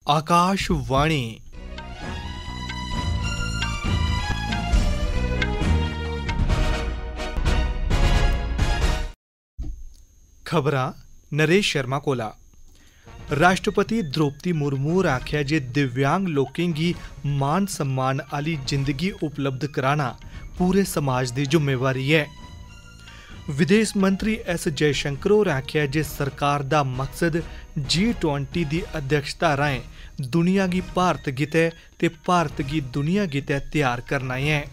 आकाशवाणी खबरां नरेश शर्मा कोला। राष्ट्रपति द्रौपदी मुर्मू होरें आखेआ जे दिव्यांग लोकें गी मान सम्मान आह्ली जिंदगी उपलब्ध कराना पूरे समाज दी जुम्मेवारी है। विदेश मंत्री एस जयशंकर होरें आखेआ जे सरकार दा मकसद G20 दी अध्यक्षता राहें दुनिया गी भारत गितै ते भारत गी दुनिया गितै तैयार करना है।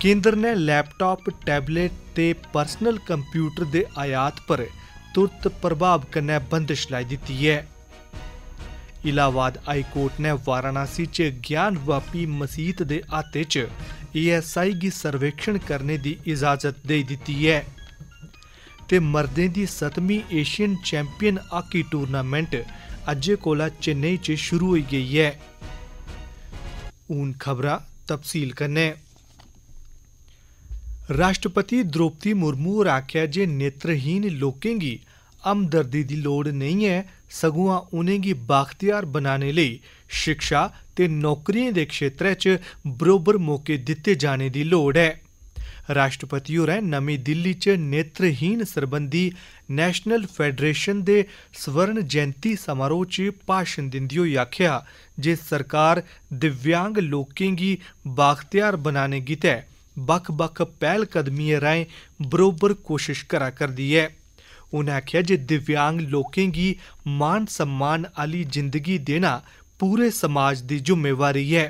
केंद्र ने लैपटॉप, टैबलेट ते पर्सनल कंप्यूटर दे आयात पर तुरत प्रभाव कन्नै बंदिश लाई दित्ती है। इलाहाबाद हाई कोर्ट ने वाराणसी च ज्ञानवापी मसीत दे हाते च ASI गी सर्वेक्षण करने दी इजाजत देई दित्ती है ते मर्दें दी 7वीं एशियन चैंपियन हाकी टूर्नामेंट अज्जै कोला चेन्नई च शुरू होई गेई है। हून खबरां तफसील कन्नै। राष्ट्रपति द्रौपदी मुर्मू होरें आखेआ जे नेत्रहीन लोकें गी हमदर्दी दी लोड़ नेईं ऐ, सगुआं उ'नें गी बाख्तियार बनाने लेई शिक्षा ते नौकरियें दे क्षेत्रै च बरोबर मौके दित्ते जाने दी लोड़ है। राष्ट्रपति होरें नमीं दिल्ली च नेत्रहीन सरबंधी नेशनल फेडरेशन दे स्वर्ण जयंती समारोह च भाशण दिंदे होई आखेआ जे सरकार दिव्यांग लोकें गी बाख्तियार बनाने गितै बक्ख-बक्ख पैह्लकदमियें राहें बरोबर कोशिश करा करदी है। उ'नें आखेआ जे दिव्यांग लोकें गी मान सम्मान आह्ली जिंदगी देना पूरे समाज दी जुम्मेवारी है।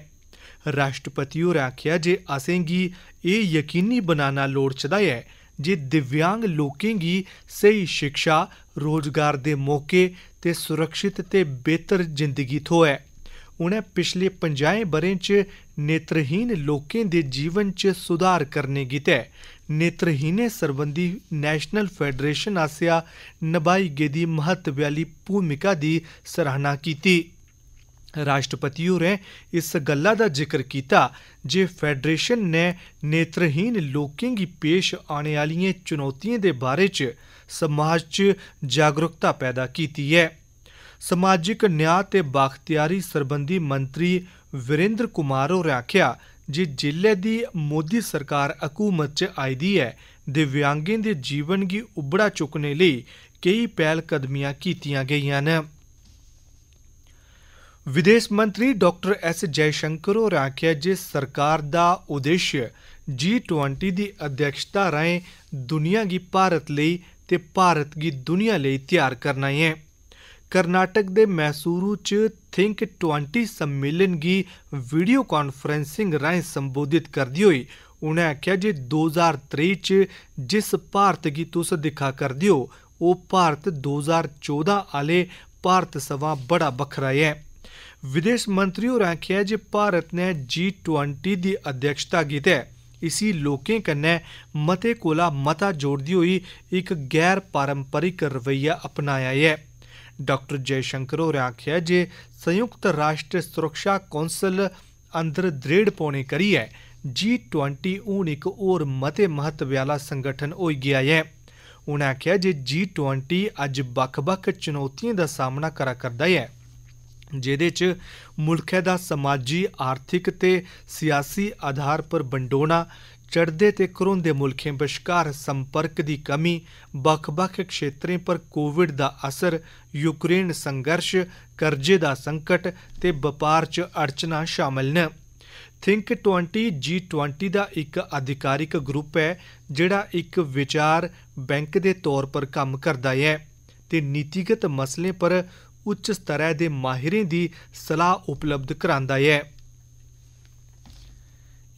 राष्ट्रपति होरें आखेआ जे असें गी एह् यकीनी बनाना लोड़चदा है जे दिव्यांग लोकें गी स्हेई शिक्षा, रोजगार दे मौके ते सुरक्षित ते बेहतर जिंदगी थ्होऐ। उ'नें पिछले 50 ब'रें च नेत्रहीन लोकें दे जीवन च सुधार करने गितै नेत्रहीनें सरबंधी नेशनल फेडरेशन आसेआ नभाई गेदी महत्व आह्ली भूमिका दी सराहना कीती। राष्ट्रपति होरें इस गल्ला दा जिक्र कीता जे फेडरेशन ने नेत्रहीन लोकें गी पेश आने आह्लियें चुनौतियें दे बारे च समाज च जागरूकता पैदा कीती है। समाजिक न्याय ते बाख्तियारी सरबंधी मंत्री वीरेंद्र कुमार होरें आखेआ जे जिल्ले दी मोदी सरकार हुकूमत च आई दी ऐ, दिव्यांगें दे जीवन गी उबड़ा चुक्कने लेई केई पैह्लकदमियां कीतियां गेइयां न। विदेश मंत्री डॉक्टर एस जयशंकर होरें आखेआ जे सरकार दा उद्देश्य G20 दी अध्यक्षता राहें दुनिया गी भारत लेई ते भारत गी दुनिया लेई तैयार करना है। कर्नाटक दे मैसूरू च थिंक 20 सम्मेलन गी वीडियो कॉन्फ्रेंसिंग राहें संबोधित करदे होई उ'नें आखेआ जे 2023 च जिस भारत गी तुस दिक्खा करदे हो ओह् भारत 2014 आह्ले भारत सवां बड़ा बक्खरा है। विदेश मंत्री होरें आखेआ जे भारत ने G20 दी अध्यक्षता गितै इसी लोकें कन्नै मते कोला मता जोड़दे होई इक गैर पारंपरिक रवैया अपनाया है। डॉक्टर जयशंकर होरें आखेआ जे संयुक्त राष्ट्र सुरक्षा कौंसल अंदर दृढ़ पौने करियै G20 हून इक होर मते महत्व आह्ला संगठन होई गेआ है। उ'नें आखेआ जे G20 अज्ज बक्ख-बक्ख चुनौतियें दा सामना करा करदा है, जेह्दे च मुल्खै दा समाजी, आर्थिक ते सियासी आधार पर बंडोना, चढ़दे ते घरोंदे मुल्खें बश्कार संपर्क दी कमी, बक्ख-बक्ख क्षेत्रें पर कोविड दा असर, यूक्रेन संघर्ष, कर्जे दा संकट ते बपार च अड़चनां शामल न। थिंक 20 G20 दा इक अधिकारिक ग्रुप है जेह्ड़ा इक विचार बैंक दे तौर पर कम्म करदा है ते नीतिगत मसलें पर उच्च स्तरै दे माहिरें दी सलाह् उपलब्ध करांदा है।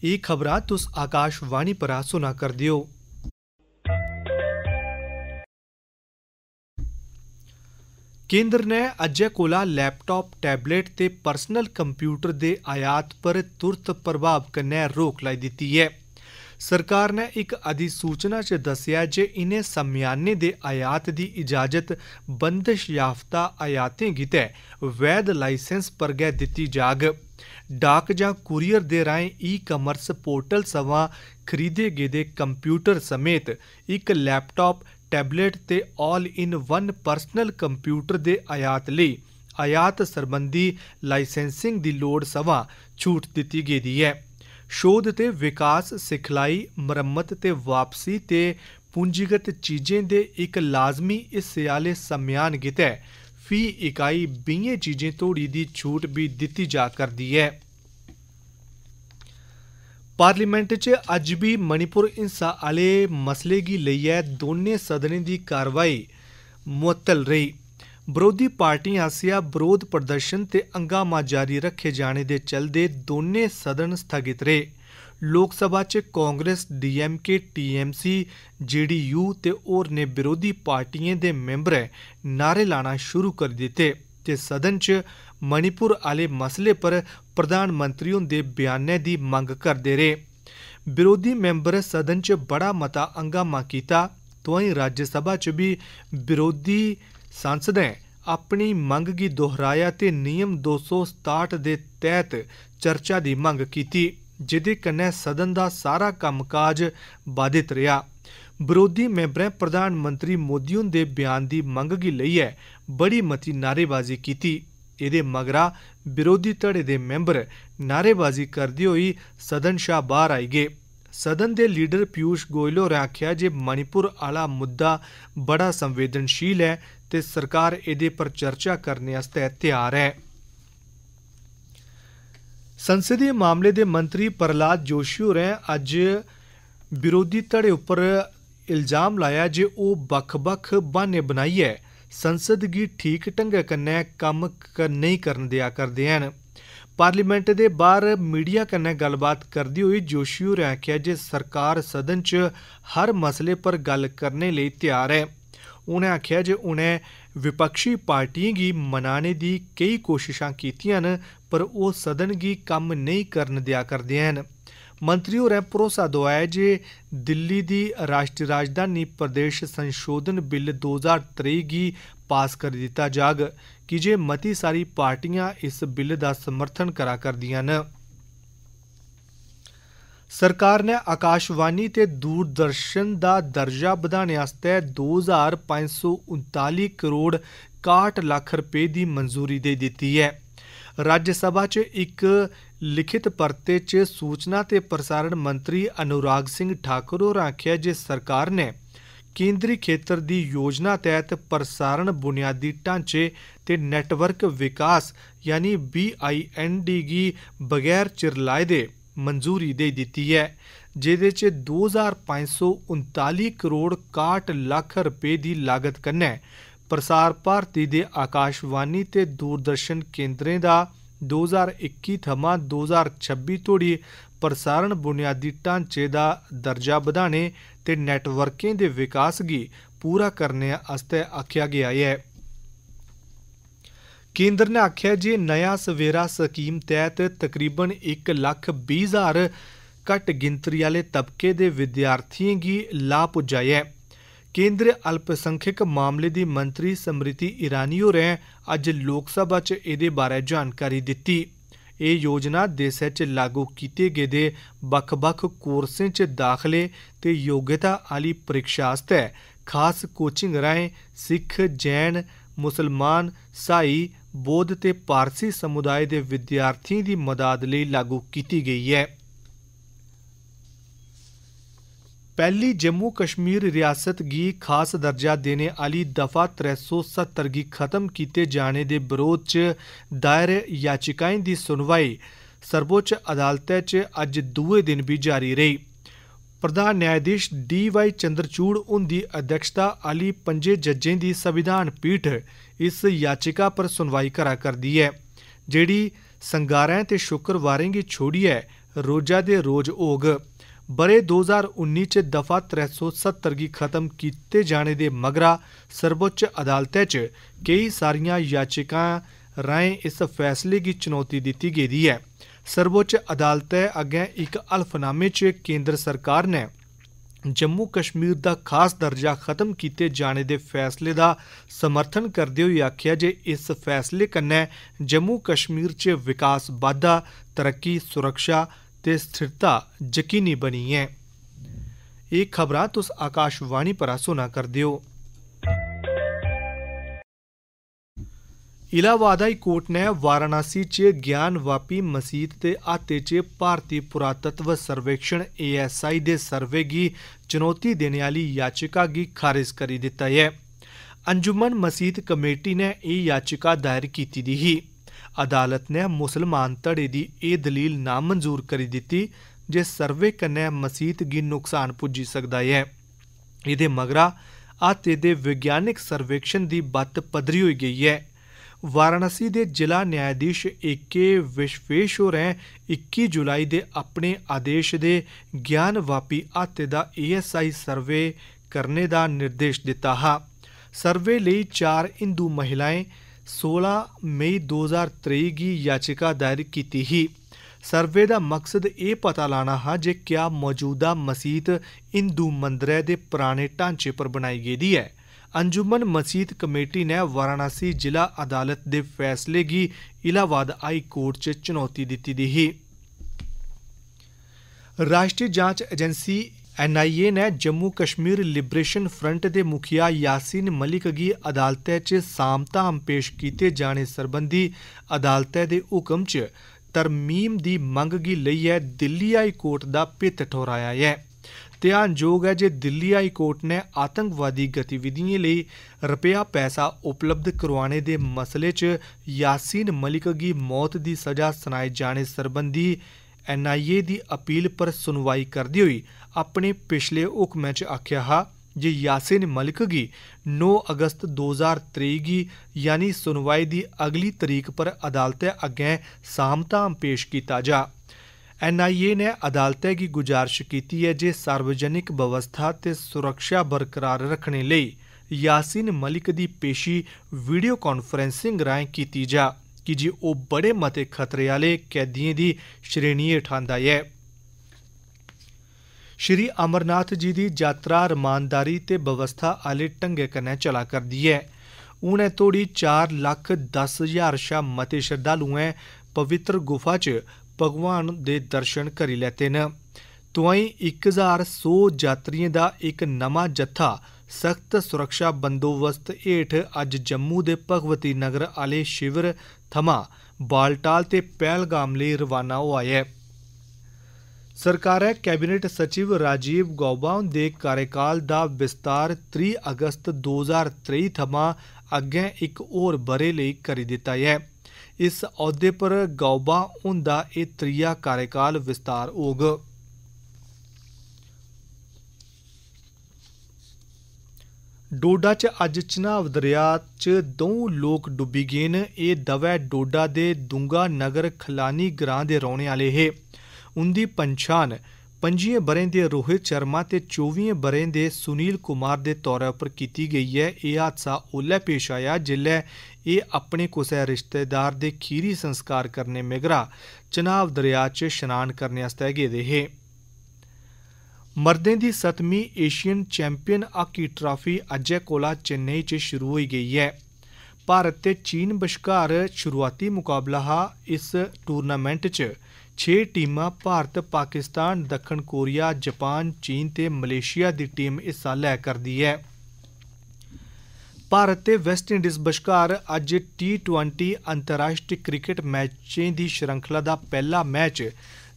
एह् खबरां तुस आकाशवाणी परा सुना करदे हो। केंद्र ने अज्जै कोला लैपटॉप, टैबलेट ते पर्सनल कंप्यूटर दे आयात पर तुरत प्रभाव कन्नै रोक लाई दित्ती है। सरकार ने इक अधिसूचना च दस्सेआ जे इनें सम्यानें दे आयात दी इजाजत बंदश याफ्ता आयातें गितै वैध लाइसेंस पर गै दित्ती जाग। डाक जां कुरियर दे राहें ई-कॉमर्स पोर्टल सवां खरीदे गेदे कंप्यूटर समेत इक लैपटॉप, टैबलेट ते all in one personal computer दे आयात लेई आयात सरबंधी लाइसेंसिंग दी लोड़ सवां छूट दित्ती गेदी है। शोध ते विकास, सिखलाई, मरम्मत ते वापसी ते पूंजीगत चीजें दे इक लाजमी हिस्से आह्ले सम्यान गितै फी इकाई 20 चीजें तोड़ी दी छूट भी दित्ती जा करदी है। पार्लीमेंट च अज्ज भी मणिपुर हिंसा आह्ले मसले गी लेइयै दोनें सदनें दी कारवाई मुअत्तल रेही। बरोधी पार्टियें आसेआ बरोध प्रदर्शन ते हंगामा जारी रखे जाने दे चलदे दोनें सदन स्थगित रेह्। लोकसभा च कांग्रेस, DMK, TMC, JDU ते होरनें विरोधी पार्टियें दे मैंबरें नारे लाना शुरू करी दित्ते ते सदन च मणिपुर आह्ले मसले पर प्रधानमंत्री हुंदे बयानै दी मंग करदे रेह्। विरोधी मैंबर सदन च बड़ा मता हंगामा कीता। तोआईं राज्यसभा च भी विरोधी सांसदें अपनी मंग गी दोहराया ते नियम 267 दे तैह्त चर्चा दी मंग कीती, जेह्दे कन्नै सदन दा सारा कम्मकाज बाधित रेहा। विरोधी मैंबरें प्रधानमंत्री मोदी हुंदे बयान दी मंग गी लेइयै बड़ी मती नारेबाजी कीती। एह्दे मगरा विरोधी धड़े दे मैंबर नारेबाजी करदे होई सदन शा बाह्र आई गे। सदन दे लीडर पीयूष गोयल होरें आखेआ जे मणिपुर आह्ला मुद्दा बड़ा संवेदनशील ऐ ते सरकार एह्दे पर चर्चा करने आस्तै त्यार है। संसदीय मामले दे मंत्री प्रहलाद जोशी होरें अज्ज विरोधी धड़े उप्पर इल्जाम लाया जे ओह् बक्ख-बक्ख ब्हान्ने बनाइयै संसद गी ठीक ढंगै कन्नै कम्म नेईं करन देआ करदे हैन। पार्लीमेंट दे बाह्र मीडिया कन्नै गल्लबात करदे होई जोशी होरें आखेआ जे सरकार सदन च हर मसले पर गल्ल करने लेई त्यार है। उ'नें आखेआ जे उ'नें विपक्षी पार्टियें गी मनाने दी केई कोशशां कीतियां न, पर ओह् सदन गी कम्म नेईं करन देआ करदे हैन। मंत्री होरें भरोसा दोआया जे दिल्ली दी राश्ट्री राजधानी प्रदेश संशोधन बिल 2023 गी पास करी दित्ता जाग, की जे मती सारी पार्टियां इस बिल दा समर्थन करा करदियां न। सरकार ने आकाशवाणी ते दूरदर्शन दा दर्जा बधाने आस्तै 2,539 करोड़ 61 लक्ख रपेऽ दी मंजूरी देई दित्ती है। राज्यसभा च इक लिखित परते च सूचना ते प्रसारण मंत्री अनुराग सिंह ठाकुर होरें आखेआ जे सरकार ने केंद्री खेतर दी योजना तैह्त प्रसारण बुनियादी ढांचे ते नेटवर्क विकास यानी BIND गी बगैर चिर लाए दे मंजूरी देई दित्ती है, जेह्दे च 2,539 करोड़ 61 लक्ख रपेऽ दी लागत कन्नै प्रसार भारती दे आकाशवाणी ते दूरदर्शन केंद्रें दा 2021 थमां 2026 तोड़ी प्रसारण बुनियादी ढांचे दा दर्जा बधाने ते नेटवर्कें दे विकास गी पूरा करने आस्तै आखेआ गेआ ऐ। केंद्र ने आखेआ जे नया सवेरा स्कीम तैह्त तकरीबन 1,20,000 घट्ट गिनतरी आह्ले तबके दे विद्यार्थियें गी लाह् पुज्जा ऐ। केंद्री अल्पसंख्यक मामले दी मंत्री स्मृति ईरानी होरें अज्ज लोकसभा च एह्दे बारै जानकारी दित्ती। एह् योजना देसै च लागू कीते गेदे बक्ख-बक्ख कोर्सें च दाखले ते योग्यता आह्ली परीक्षा आस्तै खास कोचिंग राहें सिक्ख, जैन, मुसलमान, साई, बौद्ध ते पारसी समुदाय दे विद्यार्थियें दी मदाद लेई लागू कीती गेई है। पैह्ली जम्मू कश्मीर रियासत गी खास दर्जा देने आह्ली दफा 370 गी खत्म कीते जाने दे बरोध च दायर याचिकाएं दी सुनवाई सर्वोच्च अदालतै च अज्ज दुए दिन बी जारी रेही। प्रधान न्यायाधीश DY चंद्रचूड़ हुंदी अध्यक्षता आह्ली 5 जजें दी संविधान पीठ इस याचिका पर सुनवाई करा करदी ऐ, जेह्ड़ी संगारें ते शुक्रवारें गी छोड़ियै रोजा दे रोज होग। ब'रे 2019 च दफा 370 गी खत्म कीते जाने दे मगरा सर्वोच्च अदालतै च केई सारियां याचिकाएं राहें इस फैसले गी चुनौती दित्ती गेदी ऐ। सर्वोच्च अदालतै अग्गें इक हलफनामे च केंद्र सरकार ने जम्मू कश्मीर दा खास दर्जा खत्म कीते जाने दे फैसले दा समर्थन करदे होई आखेआ जे इस फैसले कन्नै जम्मू कश्मीर च विकास बाद्धा, तरक्की, सुरक्षा ते स्थिरता यकीनी बनी ऐ। एह् खबरां तुस आकाशवाणी परा सुना करदे हो। इलाहाबाद हाई कोर्ट ने वाराणसी च ज्ञानवापी मसीत के हाथे च भारतीय पुरातत्व सर्वेक्षण ASI दे सर्वे की चुनौती देने वाली याचिका की खारिज करी दिता है। अंजुमन मसीत कमेटी ने यह याचिका दायर की दी। अदालत ने मुसलमान धड़े की यह दलील नामंजूर करी दी जे सर्वे कन्नै मसीत की नुकसान पुजी सकता है। इहदे मगरा हाथे दे विज्ञानिक सर्वेक्षण की बत्त पद्धरी होई गई है। वाराणसी के जिला न्यायाधीश AK विश्वेश होरें 21 जुलाई के अपने आदेश दे ज्ञानवापी हाथे का ASI सर्वे करने का निर्देश दिता हा। सर्वे लई 4 हिंदू महिलाएं 16 मई 2023 की याचिका दायर की ही। सर्वे का मकसद ये पता लाना हा जे क्या मौजूदा मसीत हिंदू मंदिरै दे पुराने ढांचे पर बनाई गेदी है। अंजुमन मसीत कमेटी ने वाराणसी जिला अदालत के फैसले की इलाहाबाद हाई कोर्ट च चुनौती दी ही। राष्ट्रीय जांच एजेंसी NIA ने जम्मू कश्मीर लिबरेशन फ्रंट के मुखिया यासीन मलिक की अदालतै च साम-धाम पेश किए जाने सरबंधी अदालतै दे हुक्म च तरमीम की मंग गी लेइयै दिल्ली हाई कोर्ट का भित्त ठहराया है। ध्यानयोग है जे दिल्ली हाई कोर्ट ने आतंकवादी गतिविधियों लिए रुपया पैसा उपलब्ध करवाने के मसले च यासीन मलिक की मौत की सज़ा सुनाए जाने सरबंधी NIA की अपील पर सुनवाई करते हुए अपने पिछले हुक्म च आख्या हा जे यासीन मलिक की 9 अगस्त 2023 की यानी सुनवाई की अगली तरीक पर अदालतै अग्गें साम-धाम पेश किया जा। NIA ने अदालतै की गुजारिश की है जे सार्वजनिक व्यवस्था ते सुरक्षा बरकरार रखने लई यासीन मलिक की पेशी वीडियो कॉन्फ्रेंसिंग राहें की जा कि जे वो बड़े मते खतरे वाले कैदियों की श्रेणी हेठ आंदा है। श्री अमरनाथ जी की यात्रा रमानदारी ते व्यवस्था आले ढंगे कन्नै चला करदी है। हुणे तोड़ी 4,10,000 शा मते श्रद्धालुएं पवित्र गुफा च भगवान दे दर्शन करी लैते न। तुआई 1100 यात्रियों का एक नवा जत्था सख्त सुरक्षा बंदोबस्त हेठ अज जम्मू के भगवती नगर आले शिविर थमां बालटाल ते पहलगाम लिए रवाना हुआ है। सरकारै कैबिनेट सचिव राजीव गौबा हुंदे कार्यकाल का विस्तार 3 अगस्त 2023 थमां अग्गें एक होर बरे लई करी दिता है। इस अहुदे पर गौबा हुंदा यह 3 कार्यकाल विस्तार होग। डोडा च अज चनाव दरिया च 2 लोग डुब्बी गए न। ये दवै डोडा दे दूंगा नगर खलानी ग्रां दे रौहने आले हे। उंदी पंछान 25 बरें दे रोहित शर्मा ते 24 बरें दे सुनील कुमार दे तौर पर की गई है। यह हादसा ओल्लै पेश आया जिल्लै एह् अपने कुसै रिश्तेदार दे खीरी संस्कार करने मगरा चनाव दरिया च शनान करने आस्तै गेदे हे। मर्दें दी 7वीं एशियन चैंपियन हाकी ट्राफी अज्जै कोला चेन्नई च शुरू होई गई है। भारत ते चीन बश्कार शुरुआती मुकाबला हा। इस टूर्नामेंट च 6 टीमां भारत, पाकिस्तान, दक्खन कोरिया, जापान, चीन ते मलेशिया दी टीम हिस्सा लै करदी है। भारत ते वेस्टइंडीज़ बश्कार अज T20 अंतर्राष्ट्रीय क्रिकेट मैचें की श्रृंखला का पहला मैच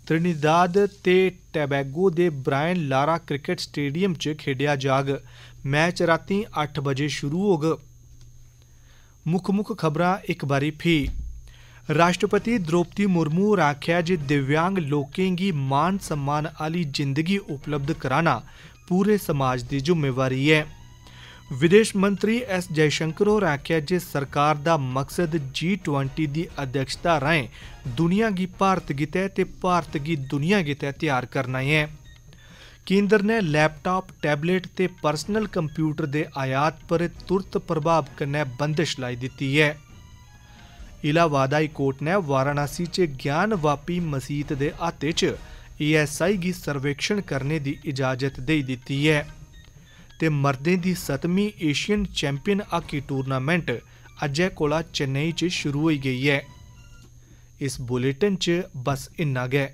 त्रिनिदाद ते टोबैगो दे ब्रायन लारा क्रिकेट स्टेडियम च खेडिया जाग। मैच रातीं 8 बजे शुरू होग। मुख खबरां एक बारी फ्ही। राष्ट्रपति द्रौपदी मुर्मू होरें आखेआ जे दिव्यांग लोकें गी मान सम्मान आह्ली जिंदगी उपलब्ध कराना पूरे समाज की जिम्मेवारी है। विदेश मंत्री S जयशंकर होरें आखेआ जे सरकार दा मकसद G20 की अध्यक्षता राहें दुनिया की भारत गितै ते भारत की दुनिया गितै तैयार करना है। केंद्र ने लैपटॉप, टैबलेट ते पर्सनल कंप्यूटर के आयात पर तुरंत प्रभाव कन्नै बंदिश लाई दी है। इलाहाबाद हाई कोर्ट ने वाराणसी च ज्ञानवापी मसीत के हाथे च ASI गी सर्वेक्षण करने की इजाजत दे दी है ते मर्दें दी 7वीं एशियन चैंपियन हाकी टूर्नामेंट अज्जै कोला चेन्नई च शुरू होई गई है। इस बुलेटिन च बस इन्ना गै।